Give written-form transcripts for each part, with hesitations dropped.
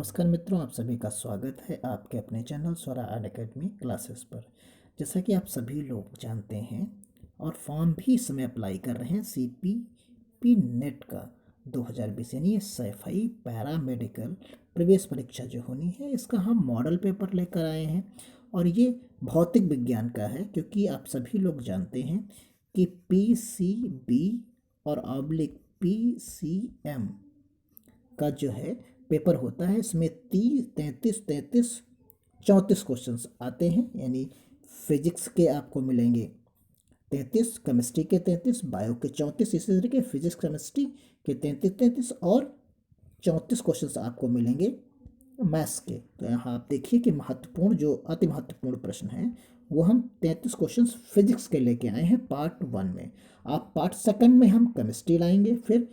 नमस्कार मित्रों, आप सभी का स्वागत है आपके अपने चैनल स्वरा अनअकैडमी क्लासेस पर। जैसा कि आप सभी लोग जानते हैं और फॉर्म भी इस समय अप्लाई कर रहे हैं CPP नेट का 2020 यानी सफाई पैरामेडिकल प्रवेश परीक्षा जो होनी है, इसका हम मॉडल पेपर लेकर आए हैं। और ये भौतिक विज्ञान का है, क्योंकि आप सभी लोग जानते हैं कि PCB और PCM का जो है पेपर होता है, इसमें 34 क्वेश्चंस आते हैं। यानी फिजिक्स के आपको मिलेंगे 33, केमिस्ट्री के 33, बायो के 34, इसी तरीके फिजिक्स केमिस्ट्री के 33 और 34 क्वेश्चंस आपको मिलेंगे मैथ्स के। तो यहाँ आप देखिए कि महत्वपूर्ण जो अति महत्वपूर्ण प्रश्न है वो हम 33 क्वेश्चंस फिजिक्स के लेके आए हैं पार्ट 1 में। आप पार्ट 2 में हम केमिस्ट्री लाएंगे, फिर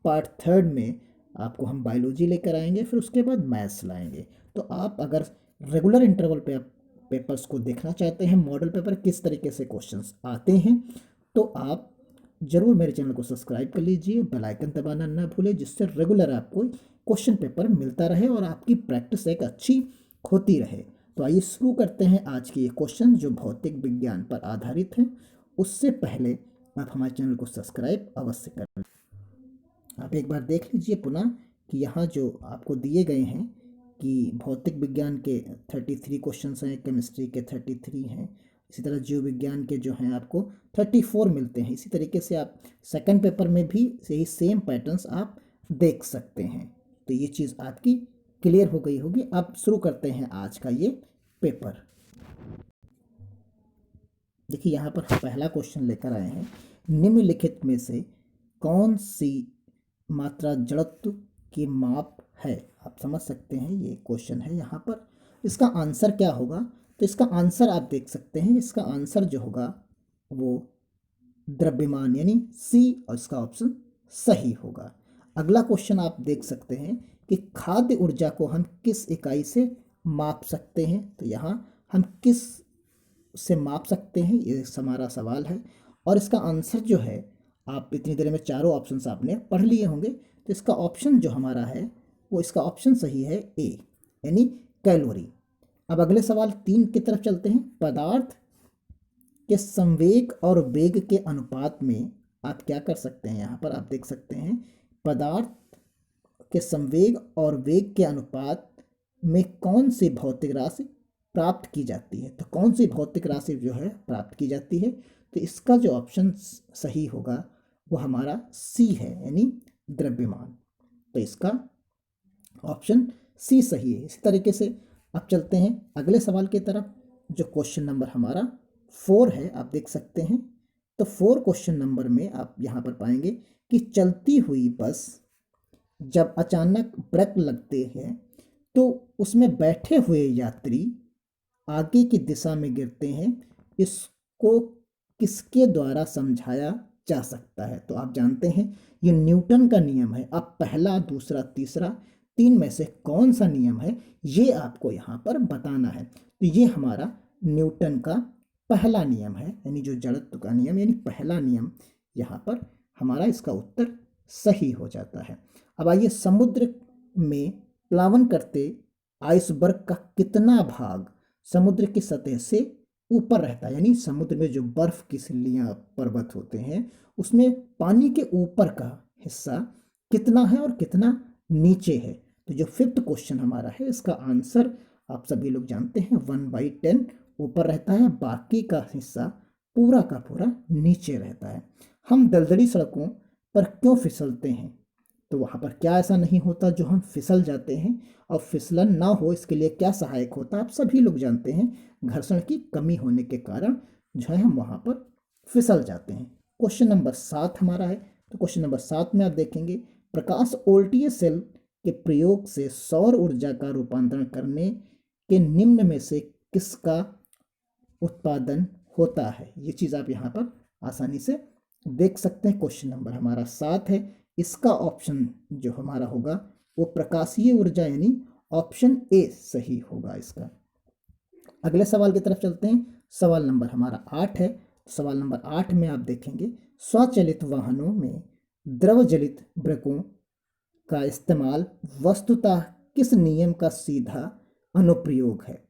पार्ट 3 में आपको हम बायोलॉजी लेकर आएंगे, फिर उसके बाद मैथ्स लाएंगे। तो आप अगर रेगुलर इंटरवल पे आप पेपर्स को देखना चाहते हैं, मॉडल पेपर किस तरीके से क्वेश्चंस आते हैं, तो आप जरूर मेरे चैनल को सब्सक्राइब कर लीजिए, बेल आइकन दबाना ना भूलें, जिससे रेगुलर आपको क्वेश्चन पेपर मिलता रहे और आपकी प्रैक्टिस एक अच्छी होती रहे। तो आइए शुरू करते हैं आज के ये क्वेश्चन जो भौतिक विज्ञान पर आधारित हैं। उससे पहले आप हमारे चैनल को सब्सक्राइब अवश्य करें। आप एक बार देख लीजिए पुनः कि यहाँ जो आपको दिए गए हैं कि भौतिक विज्ञान के 33 क्वेश्चंस हैं, केमिस्ट्री के 33 हैं, इसी तरह जीव विज्ञान के जो हैं आपको 34 मिलते हैं। इसी तरीके से आप सेकंड पेपर में भी यही सेम पैटर्न्स आप देख सकते हैं। तो ये चीज़ आपकी क्लियर हो गई होगी। अब शुरू करते हैं आज का ये पेपर। देखिए यहाँ पर पहला क्वेश्चन लेकर आए हैं, निम्नलिखित में से कौन सी मात्रा जड़त्व की माप है। आप समझ सकते हैं ये क्वेश्चन है यहाँ पर। इसका आंसर क्या होगा, तो इसका आंसर आप देख सकते हैं, इसका आंसर जो होगा वो द्रव्यमान यानी C, और इसका ऑप्शन सही होगा। अगला क्वेश्चन आप देख सकते हैं कि खाद्य ऊर्जा को हम किस इकाई से माप सकते हैं। तो यहाँ हम किस से माप सकते हैं, ये हमारा सवाल है। और इसका आंसर जो है, आप इतनी देर में चारों ऑप्शंस आपने पढ़ लिए होंगे, तो इसका ऑप्शन जो हमारा है वो इसका ऑप्शन सही है A यानी कैलोरी। अब अगले सवाल 3 की तरफ चलते हैं। पदार्थ के संवेग और वेग के अनुपात में आप क्या कर सकते हैं, यहाँ पर आप देख सकते हैं पदार्थ के संवेग और वेग के अनुपात में कौन सी भौतिक राशि प्राप्त की जाती है। तो कौन सी भौतिक राशि जो है प्राप्त की जाती है, तो इसका जो ऑप्शन सही होगा वो हमारा C है यानी द्रव्यमान। तो इसका ऑप्शन C सही है। इसी तरीके से अब चलते हैं अगले सवाल की तरफ, जो क्वेश्चन नंबर हमारा 4 है। आप देख सकते हैं तो 4 क्वेश्चन नंबर में आप यहाँ पर पाएंगे कि चलती हुई बस जब अचानक ब्रेक लगते हैं तो उसमें बैठे हुए यात्री आगे की दिशा में गिरते हैं। इसको किसके द्वारा समझाया जा सकता है। तो आप जानते हैं ये न्यूटन का नियम है। अब पहला, दूसरा, तीसरा, 3 में से कौन सा नियम है ये आपको यहाँ पर बताना है। तो ये हमारा न्यूटन का पहला नियम है, यानी जो जड़त्व का नियम यानी पहला नियम यहाँ पर हमारा इसका उत्तर सही हो जाता है। अब आइए, समुद्र में प्लावन करते आइसबर्ग का कितना भाग समुद्र की सतह से ऊपर रहता है। यानी समुद्र में जो बर्फ की सिल्लियां पर्वत होते हैं उसमें पानी के ऊपर का हिस्सा कितना है और कितना नीचे है। तो जो 5th क्वेश्चन हमारा है, इसका आंसर आप सभी लोग जानते हैं 1/10 ऊपर रहता है, बाकी का हिस्सा पूरा का पूरा नीचे रहता है। हम दलदली सड़कों पर क्यों फिसलते हैं, तो वहाँ पर क्या ऐसा नहीं होता जो हम फिसल जाते हैं, और फिसलन ना हो इसके लिए क्या सहायक होता है। आप सभी लोग जानते हैं घर्षण की कमी होने के कारण जो है हम वहाँ पर फिसल जाते हैं। क्वेश्चन नंबर 7 हमारा है। तो क्वेश्चन नंबर 7 में आप देखेंगे, प्रकाश वोल्टीय सेल के प्रयोग से सौर ऊर्जा का रूपांतरण करने के निम्न में से किसका उत्पादन होता है। ये चीज़ आप यहाँ पर आसानी से देख सकते हैं। क्वेश्चन नंबर हमारा 7 है, इसका ऑप्शन जो हमारा होगा वो प्रकाशीय ऊर्जा यानी ऑप्शन A सही होगा इसका। अगले सवाल की तरफ चलते हैं। सवाल नंबर हमारा 8 है। सवाल नंबर 8 में आप देखेंगे, स्वचालित वाहनों में द्रव जलित ब्रेकों का इस्तेमाल वस्तुतः किस नियम का सीधा अनुप्रयोग है।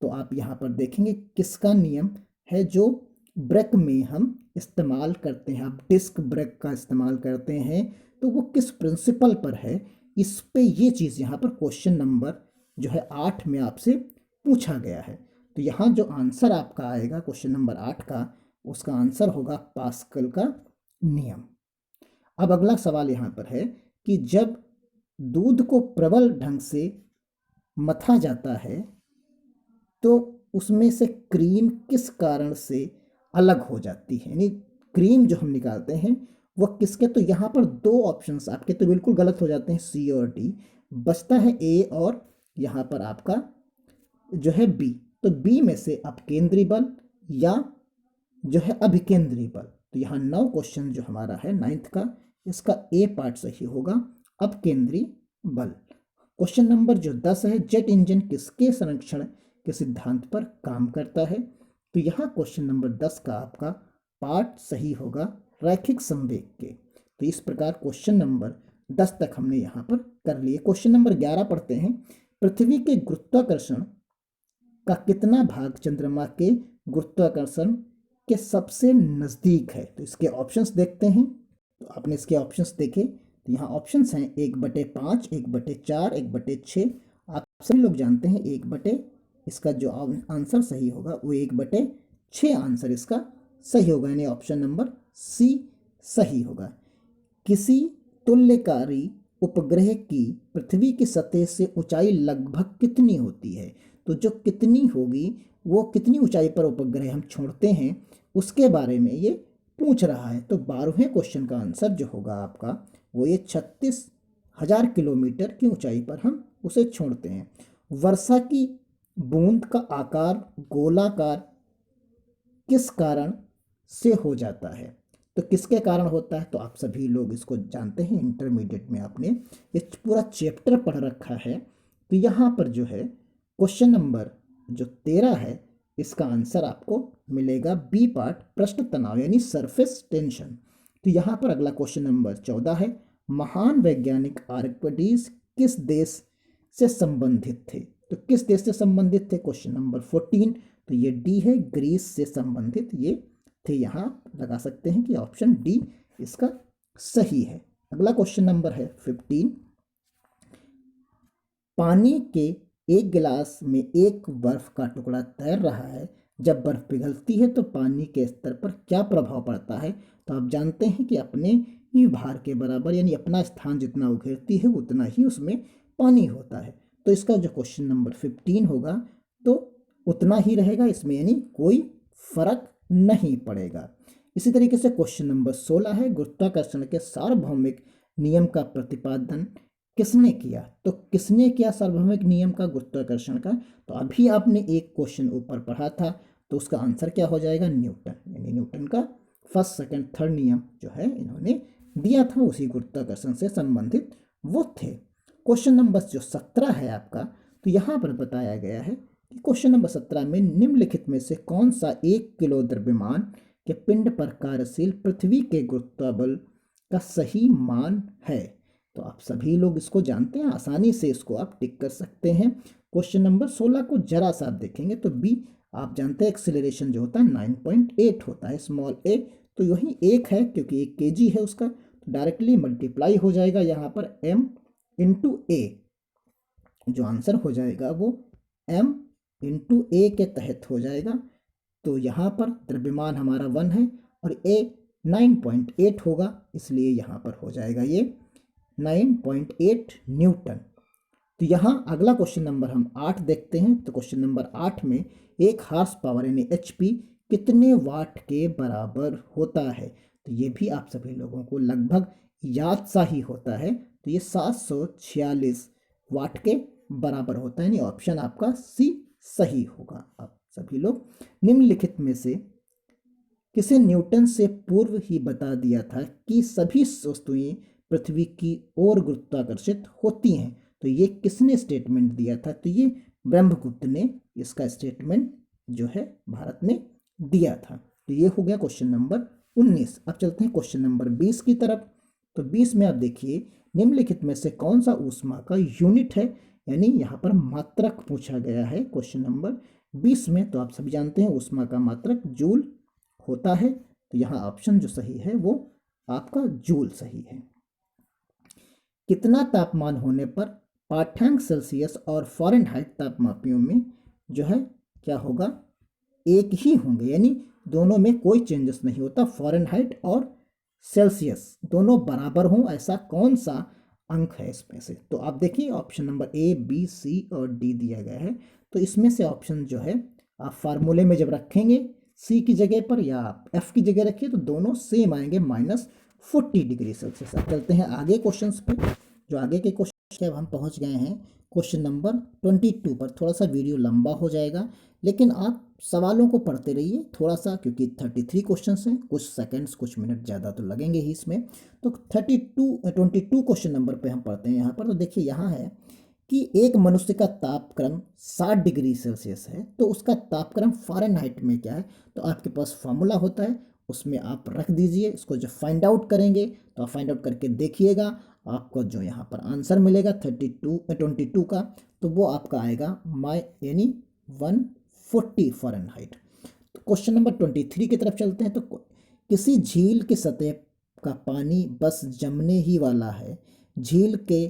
तो आप यहाँ पर देखेंगे किसका नियम है जो ब्रेक में हम इस्तेमाल करते हैं। आप डिस्क ब्रेक का इस्तेमाल करते हैं तो वो किस प्रिंसिपल पर है, इस पे ये चीज़ यहाँ पर क्वेश्चन नंबर जो है 8 में आपसे पूछा गया है। तो यहाँ जो आंसर आपका आएगा क्वेश्चन नंबर 8 का, उसका आंसर होगा पास्कल का नियम। अब अगला सवाल यहाँ पर है कि जब दूध को प्रबल ढंग से मथा जाता है तो उसमें से क्रीम किस कारण से अलग हो जाती है, यानी क्रीम जो हम निकालते हैं वो किसके। तो यहाँ पर दो ऑप्शंस आपके तो बिल्कुल गलत हो जाते हैं, सी और डी, बचता है ए और यहाँ पर आपका जो है बी। तो बी में से अपकेंद्री बल या जो है अभिकेंद्री बल। तो यहाँ 9 क्वेश्चन जो हमारा है 9th का, इसका ए पार्ट सही होगा, अपकेंद्री बल। क्वेश्चन नंबर जो 10 है, जेट इंजन किसके संरक्षण के सिद्धांत पर काम करता है। तो यहाँ क्वेश्चन नंबर 10 का आपका पार्ट सही होगा रैखिक संवेग के। तो इस प्रकार क्वेश्चन नंबर 10 तक हमने यहाँ पर कर लिए। क्वेश्चन नंबर 11 पढ़ते हैं। पृथ्वी के गुरुत्वाकर्षण का कितना भाग चंद्रमा के गुरुत्वाकर्षण के सबसे नजदीक है। तो इसके ऑप्शंस देखते हैं। तो आपने इसके ऑप्शंस देखे तो यहाँ ऑप्शंस हैं 1/5, 1/4, 1/6। आप सभी लोग जानते हैं 1/, इसका जो आंसर सही होगा वो 1/6 आंसर इसका सही होगा, यानी ऑप्शन नंबर सी सही होगा। किसी तुल्यकारी उपग्रह की पृथ्वी की सतह से ऊंचाई लगभग कितनी होती है। तो जो कितनी होगी, वो कितनी ऊंचाई पर उपग्रह हम छोड़ते हैं उसके बारे में ये पूछ रहा है। तो 12वें क्वेश्चन का आंसर जो होगा आपका वो ये 36,000 किलोमीटर की ऊंचाई पर हम उसे छोड़ते हैं। वर्षा की बूंद का आकार गोलाकार किस कारण से हो जाता है। तो किसके कारण होता है, तो आप सभी लोग इसको जानते हैं, इंटरमीडिएट में आपने ये पूरा चैप्टर पढ़ रखा है। तो यहाँ पर जो है क्वेश्चन नंबर जो 13 है, इसका आंसर आपको मिलेगा बी पार्ट, पृष्ठ तनाव यानी सरफेस टेंशन। तो यहाँ पर अगला क्वेश्चन नंबर 14 है। महान वैज्ञानिक आर्किमिडीज किस देश से संबंधित थे। तो किस देश से संबंधित थे, क्वेश्चन नंबर 14। तो ये डी है, ग्रीस से संबंधित ये थे। यहाँ लगा सकते हैं कि ऑप्शन डी इसका सही है। अगला क्वेश्चन नंबर है 15। पानी के एक गिलास में एक बर्फ का टुकड़ा तैर रहा है, जब बर्फ पिघलती है तो पानी के स्तर पर क्या प्रभाव पड़ता है। तो आप जानते हैं कि अपने ही भार के बराबर, यानी अपना स्थान जितना वो घेरती है उतना ही उसमें पानी होता है। तो इसका जो क्वेश्चन नंबर 15 होगा तो उतना ही रहेगा इसमें, यानी कोई फर्क नहीं पड़ेगा। इसी तरीके से क्वेश्चन नंबर 16 है। गुरुत्वाकर्षण के सार्वभौमिक नियम का प्रतिपादन किसने किया। तो किसने किया सार्वभौमिक नियम का, गुरुत्वाकर्षण का। तो अभी आपने एक क्वेश्चन ऊपर पढ़ा था, तो उसका आंसर क्या हो जाएगा, न्यूटन। यानी न्यूटन का फर्स्ट, सेकंड, थर्ड नियम जो है इन्होंने दिया था, उसी गुरुत्वाकर्षण से संबंधित वो थे। क्वेश्चन नंबर जो 17 है आपका, तो यहाँ पर बताया गया है कि क्वेश्चन नंबर 17 में निम्नलिखित में से कौन सा 1 किलो द्रव्यमान के पिंड पर कार्यशील पृथ्वी के गुरुत्वाबल का सही मान है। तो आप सभी लोग इसको जानते हैं, आसानी से इसको आप टिक कर सकते हैं। क्वेश्चन नंबर 16 को जरा सा आप देखेंगे तो बी आप जानते हैं एक्सीलरेशन जो होता है 9.8 होता है, स्मॉल ए। तो यही 1 है क्योंकि 1 kg है उसका, तो डायरेक्टली मल्टीप्लाई हो जाएगा यहाँ पर m इंटू ए। जो आंसर हो जाएगा वो m इंटू ए के तहत हो जाएगा। तो यहाँ पर द्रव्यमान हमारा 1 है और a 9.8 होगा, इसलिए यहाँ पर हो जाएगा ये 9.8 न्यूटन। तो यहाँ अगला क्वेश्चन नंबर हम 8 देखते हैं। तो क्वेश्चन नंबर 8 में 1 हार्स पावर यानी HP कितने वाट के बराबर होता है। तो ये भी आप सभी लोगों को लगभग याद सा ही होता है। तो ये 746 वाट के बराबर होता है, यानी ऑप्शन आपका सी सही होगा। आप सभी लोग निम्नलिखित में से किसे न्यूटन से पूर्व ही बता दिया था कि सभी वस्तुएं पृथ्वी की ओर गुरुत्वाकर्षित होती हैं। तो ये किसने स्टेटमेंट दिया था, तो ये ब्रह्मगुप्त ने इसका स्टेटमेंट जो है भारत में दिया था। तो ये हो गया क्वेश्चन नंबर 19। अब चलते हैं क्वेश्चन नंबर 20 की तरफ। तो 20 में आप देखिए निम्नलिखित में से कौन सा ऊष्मा का यूनिट है, यानी यहाँ पर मात्रक पूछा गया है क्वेश्चन नंबर 20 में। तो आप सभी जानते हैं ऊष्मा का मात्रक जूल होता है, तो यहाँ ऑप्शन जो सही है वो आपका जूल सही है। कितना तापमान होने पर पाठ्यांक सेल्सियस और फ़ारेनहाइट तापमापियों में जो है क्या होगा, एक ही होंगे, यानी दोनों में कोई चेंजेस नहीं होता। फ़ारेनहाइट और सेल्सियस दोनों बराबर हों, ऐसा कौन सा अंक है इसमें से? तो आप देखिए ऑप्शन नंबर ए, बी, सी और डी दिया गया है। तो इसमें से ऑप्शन जो है आप फार्मूले में जब रखेंगे सी की जगह पर या एफ की जगह रखिए तो दोनों सेम आएंगे, -40 डिग्री सेल्सियस। अब चलते हैं आगे क्वेश्चंस पे। जो आगे के क्वेश्चन अब हम पहुंच गए हैं क्वेश्चन नंबर 22 पर। थोड़ा सा वीडियो लंबा हो जाएगा, लेकिन आप सवालों को पढ़ते रहिए थोड़ा सा, क्योंकि 33 क्वेश्चंस हैं, कुछ सेकंड्स कुछ मिनट ज़्यादा तो लगेंगे ही इसमें। तो 22 क्वेश्चन नंबर पे हम पढ़ते हैं यहाँ पर। तो देखिए यहाँ है कि एक मनुष्य का तापक्रम 60 डिग्री सेल्सियस है, तो उसका तापक्रम फ़ारेनहाइट में क्या है? तो आपके पास फार्मूला होता है, उसमें आप रख दीजिए। इसको जब फाइंड आउट करेंगे तो आप फाइंड आउट करके देखिएगा, आपको जो यहाँ पर आंसर मिलेगा 22 का, तो वो आपका आएगा यानी 140 फ़ारेनहाइट। तो क्वेश्चन नंबर 23 की तरफ चलते हैं। तो किसी झील की सतह का पानी बस जमने ही वाला है, झील के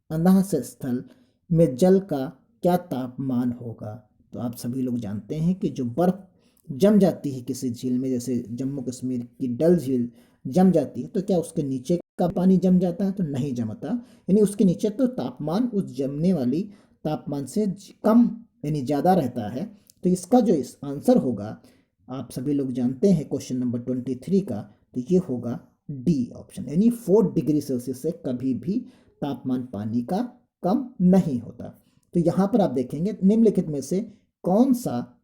अन्तः स्थल में जल का क्या तापमान होगा? तो आप सभी लोग जानते हैं कि जो बर्फ जम जाती है किसी झील में, जैसे जम्मू कश्मीर की डल झील जम जाती है, तो क्या उसके नीचे का पानी जम जाता है? तो नहीं जमता, यानी उसके नीचे तो तापमान उस जमने वाली तापमान से कम यानी ज़्यादा रहता है। तो इसका जो इस आंसर होगा, आप सभी लोग जानते हैं क्वेश्चन नंबर 23 का, तो ये होगा डी ऑप्शन, यानी 4 डिग्री सेल्सियस से कभी भी तापमान पानी का कम नहीं होता। तो यहाँ पर आप देखेंगे निम्नलिखित में से कौन सा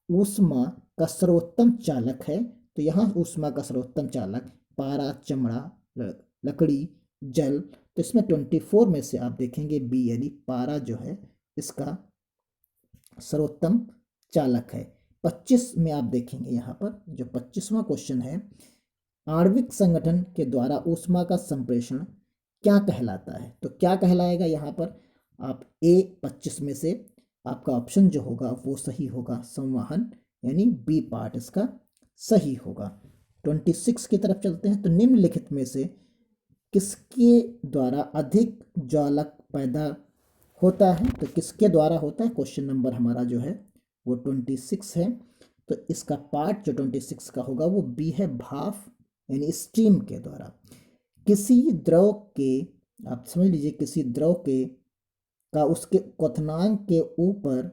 ऊष्मा का सर्वोत्तम चालक है? तो यहाँ ऊष्मा का सर्वोत्तम चालक पारा, चमड़ा, लकड़ी, जल। तो इसमें 24 में से आप देखेंगे बी यानी पारा जो है इसका सर्वोत्तम चालक है। 25 में आप देखेंगे यहाँ पर जो 25वां क्वेश्चन है, आणविक संगठन के द्वारा ऊष्मा का संप्रेषण क्या कहलाता है? तो क्या कहलाएगा यहाँ पर? आप ए 25 में से आपका ऑप्शन जो होगा वो सही होगा संवहन, यानी बी पार्ट इसका सही होगा। 26 की तरफ चलते हैं। तो निम्नलिखित में से किसके द्वारा अधिक ज्वालक पैदा होता है? तो किसके द्वारा होता है? क्वेश्चन नंबर हमारा जो है वो 26 है। तो इसका पार्ट जो 26 का होगा वो बी है, भाप यानी स्टीम के द्वारा। किसी द्रव के, आप समझ लीजिए, किसी द्रव के का उसके क्वथनांक के ऊपर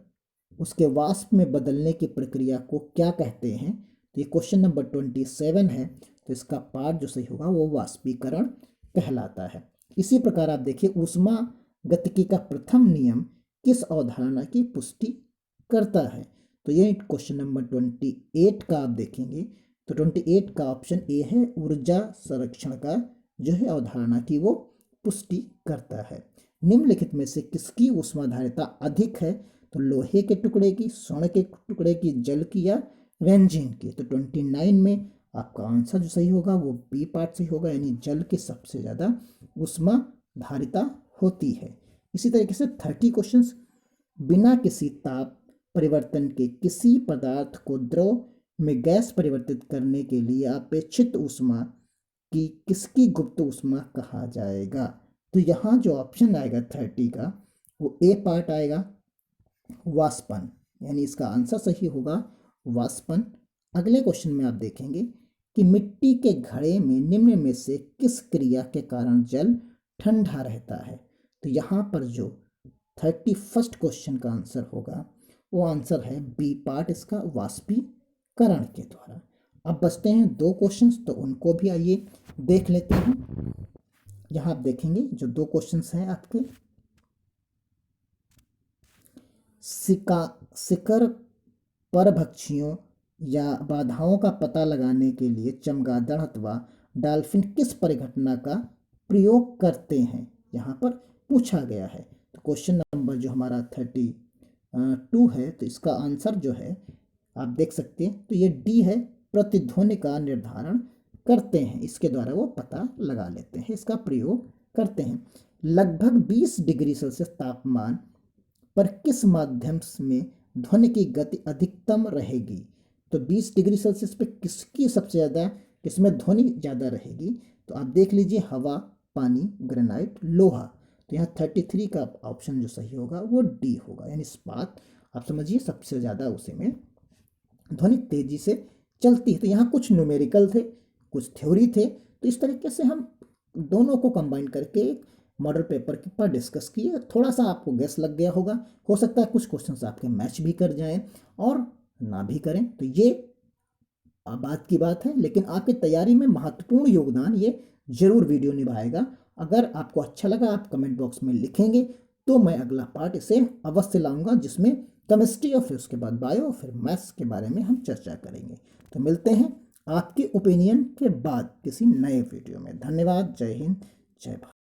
उसके वाष्प में बदलने की प्रक्रिया को क्या कहते हैं? तो ये क्वेश्चन नंबर 27 है। तो इसका पार्ट जो सही होगा वो वाष्पीकरण कहलाता है। इसी प्रकार आप देखिए ऊष्मा गतिकी का प्रथम नियम किस अवधारणा की पुष्टि करता है? तो ये क्वेश्चन नंबर 28 का आप देखेंगे तो 28 का ऑप्शन ए है, ऊर्जा संरक्षण का जो है अवधारणा की वो पुष्टि करता है। निम्नलिखित में से किसकी ऊष्माधारिता अधिक है? तो लोहे के टुकड़े की, स्वर्ण के टुकड़े की, जल की या बेंजीन की? तो 29 में आपका आंसर जो सही होगा वो बी पार्ट सही होगा, यानी जल की सबसे ज़्यादा ऊष्माधारिता होती है। इसी तरीके से 30 क्वेश्चंस, बिना किसी ताप परिवर्तन के किसी पदार्थ को द्रव में गैस परिवर्तित करने के लिए अपेक्षित ऊष्मा की किसकी गुप्त ऊष्मा कहा जाएगा? तो यहाँ जो ऑप्शन आएगा 30 का वो ए पार्ट आएगा, वाष्पन, यानी इसका आंसर सही होगा वाष्पन। अगले क्वेश्चन में आप देखेंगे कि मिट्टी के घड़े में निम्न में से किस क्रिया के कारण जल ठंडा रहता है? तो यहाँ पर जो 31 क्वेश्चन का आंसर होगा वो आंसर है बी पार्ट इसका, वाष्पीकरण के द्वारा। अब बचते हैं 2 क्वेश्चंस, तो उनको भी आइए देख लेते हैं। यहाँ आप देखेंगे जो 2 क्वेश्चंस हैं आपके, शिखर परभक्षियों या बाधाओं का पता लगाने के लिए चमगादड़ अथवा डॉल्फिन किस परिघटना का प्रयोग करते हैं? यहाँ पर पूछा गया है। तो क्वेश्चन नंबर जो हमारा 32 है, तो इसका आंसर जो है आप देख सकते हैं, तो ये डी है, प्रतिध्वनि का निर्धारण करते हैं, इसके द्वारा वो पता लगा लेते हैं, इसका प्रयोग करते हैं। लगभग 20 डिग्री सेल्सियस तापमान पर किस माध्यम में ध्वनि की गति अधिकतम रहेगी? तो 20 डिग्री सेल्सियस पे किसकी सबसे ज़्यादा, किसमें ध्वनि ज़्यादा रहेगी? तो आप देख लीजिए, हवा, पानी, ग्रेनाइट, लोहा। तो यहाँ 33 का ऑप्शन जो सही होगा वो डी होगा, यानी इस्पात। आप समझिए सबसे ज़्यादा उसी में ध्वनि तेजी से चलती है। तो यहाँ कुछ न्यूमेरिकल थे, कुछ थ्योरी थे, तो इस तरीके से हम दोनों को कंबाइन करके एक मॉडल पेपर के ऊपर डिस्कस किए। थोड़ा सा आपको गैस लग गया होगा, हो सकता है कुछ क्वेश्चंस आपके मैच भी कर जाएं और ना भी करें, तो ये बात की बात है, लेकिन आपकी तैयारी में महत्वपूर्ण योगदान ये जरूर वीडियो निभाएगा। अगर आपको अच्छा लगा आप कमेंट बॉक्स में लिखेंगे तो मैं अगला पार्ट इसे अवश्य लाऊंगा, जिसमें केमिस्ट्री और फिर उसके बाद बायो, फिर मैथ्स के बारे में हम चर्चा करेंगे। तो मिलते हैं आपके ओपिनियन के बाद किसी नए वीडियो में। धन्यवाद। जय हिंद, जय भारत।